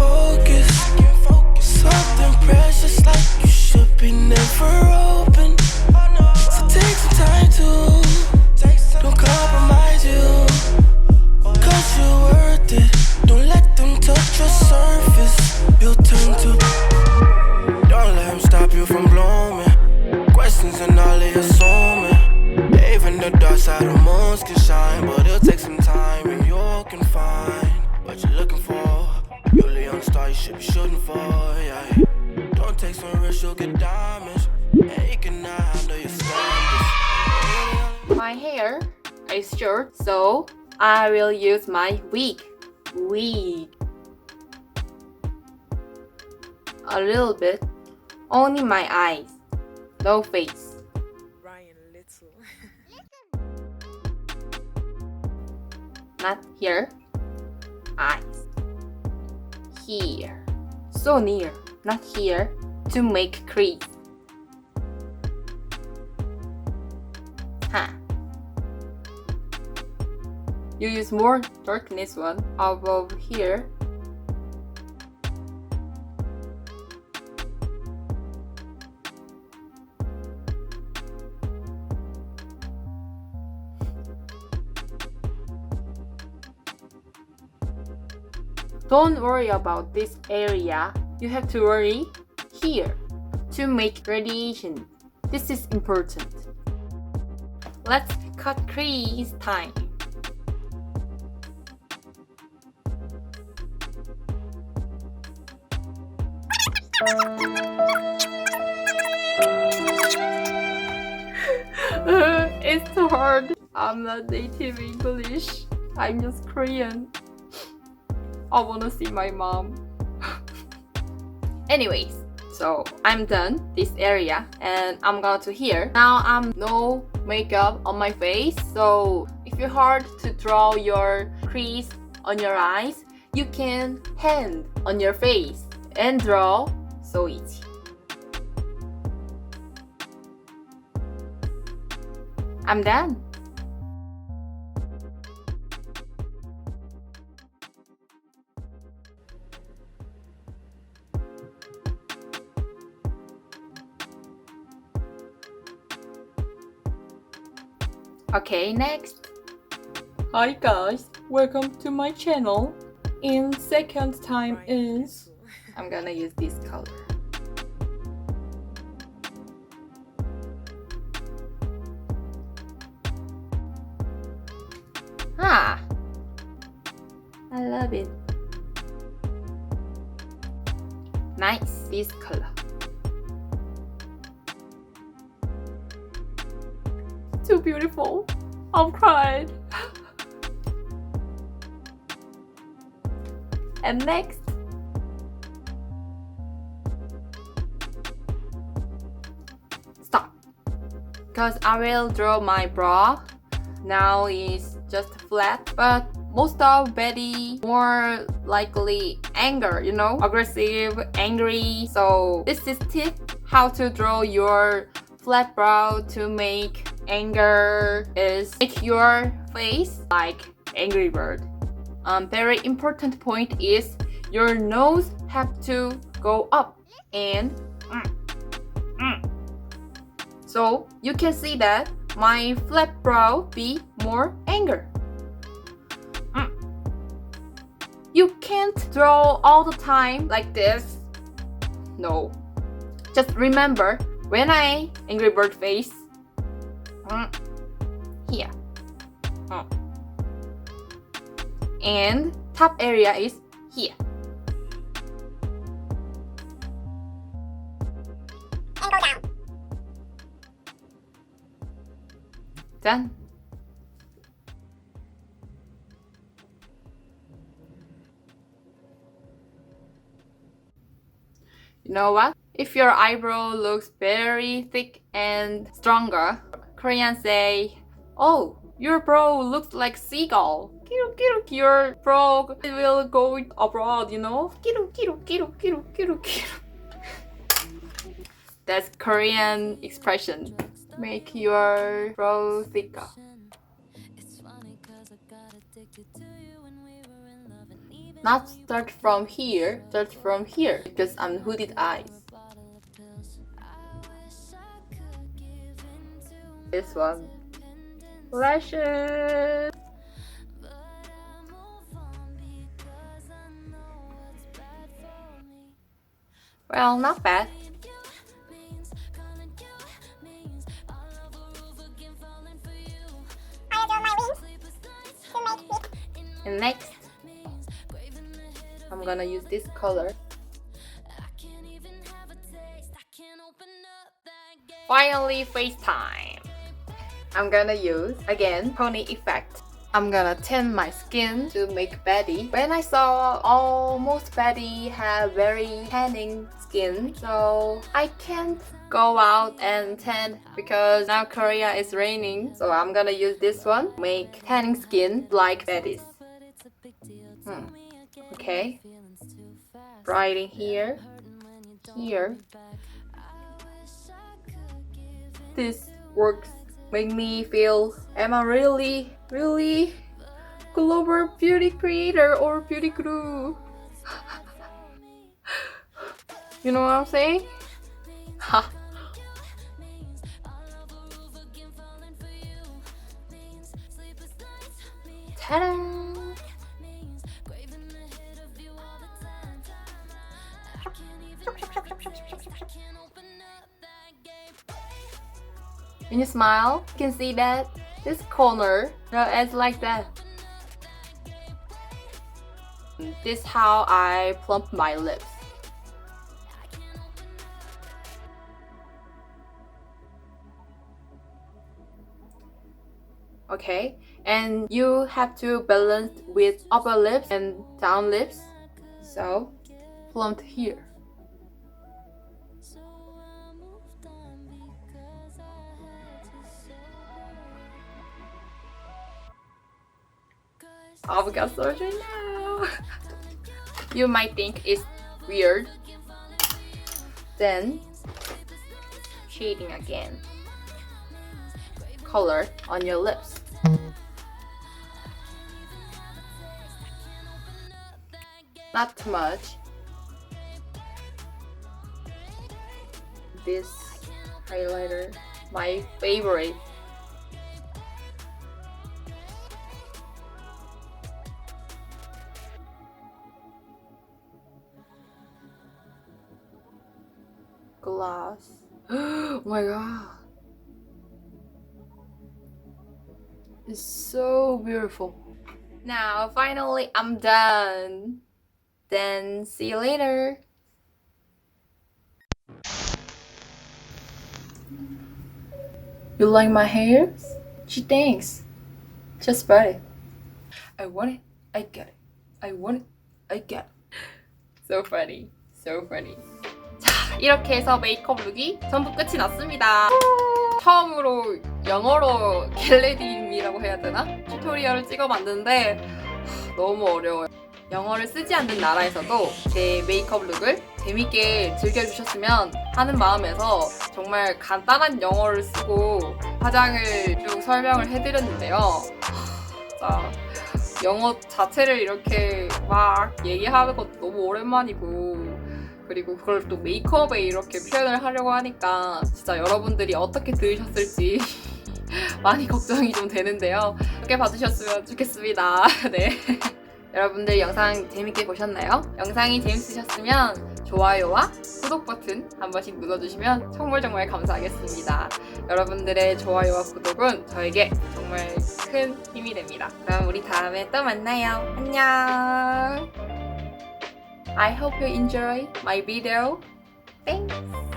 focus. Something precious like you should be never open. So take some time to don't compromise you, cause you're worth it. Don't let them touch your surface. You'll turn to. Don't let them stop you from blooming. Questions and all they assuming. Even the dark side of moons can shine, but it'll take some time and you can find what you're looking for. You're the young star you should be shooting for, yeah. Don't take some risks, you'll get damaged. And you cannot handle your standards. My hair is short, so I will use my wig. A little bit. Only my eyes. No face. Ryan Little. Not here. Eyes. Here. So near. Not here. To make crease. Huh. You use more darkness one above here. Don't worry about this area. You have to worry here to make gradation. This is important. Let's cut crease time. It's too hard. I'm not native English. I'm just Korean. I wanna see my mom. Anyways, so I'm done this area and I'm going to here. Now I'm no makeup on my face, so if you're hard to draw your crease on your eyes, you can hand on your face and draw so easy. I'm done. Okay, next. Hi guys, welcome to my channel. In second time is I'm gonna use this color. Ah, I love it. Nice, this color. Too beautiful. I'm crying. And next. Stop. Because I will draw my brow. Now it's just flat, but most of baddie more likely anger, you know, aggressive, angry. So this is tip how to draw your flat brow to make anger is make your face like angry bird. Very important point is your nose have to go up and so you can see that my flat brow be more anger. You can't draw all the time like this. No. Just remember when I angry bird face here. And top area is here. And go down. Done. You know what? If your eyebrow looks very thick and stronger, Koreans say, "Oh, your brow looks like seagull." Your brow will go abroad, you know? That's Korean expression. Make your brow thicker. Not start from here, start from here because I'm hooded eyes. This one. Lashes. Well, not bad. And next, I'm gonna use this color. Finally, face time. I'm gonna use, again, pony effect. I'm gonna tint my skin to make baddie. When I saw almost baddie have very tanning skin, so I can't go out and tan because now Korea is raining. So I'm gonna use this one, make tanning skin like baddies. Okay. Brightening here, here. This works. Make me feel, am I really global beauty creator or beauty guru? You know what I'm saying? Ha. Ta-da! When you smile, you can see that this corner, it's like that. This is how I plump my lips. Okay, and you have to balance with upper lips and down lips. So, plump here. Oh, we got surgery now. You might think it's weird. Then, shading again. Color on your lips. Not too much. This highlighter, my favorite. Glass. Oh my god. It's so beautiful. Now, finally, I'm done. Then, see you later. You like my hair? She thinks. Just buy it. I want it. I get it. I want it. I get it. So funny. So funny. 자, 이렇게 해서 메이크업 룩이 전부 끝이 났습니다. 처음으로 영어로 겟레디미라고 해야 되나? 튜토리얼을 찍어봤는데 너무 어려워요. 영어를 쓰지 않는 나라에서도 제 메이크업 룩을 재밌게 즐겨주셨으면 하는 마음에서 정말 간단한 영어를 쓰고 화장을 쭉 설명을 해드렸는데요. 자, 영어 자체를 이렇게 막 얘기하는 것도 너무 오랜만이고 그리고 그걸 또 메이크업에 이렇게 표현을 하려고 하니까 진짜 여러분들이 어떻게 들으셨을지 많이 걱정이 좀 되는데요. 그렇게 봐주셨으면 좋겠습니다. 네. 여러분들 영상 재밌게 보셨나요? 영상이 재밌으셨으면 좋아요와 구독 버튼 한 번씩 눌러주시면 정말 감사하겠습니다. 여러분들의 좋아요와 구독은 저에게 정말 큰 힘이 됩니다. 그럼 우리 다음에 또 만나요. 안녕! I hope you enjoy my video. Thanks!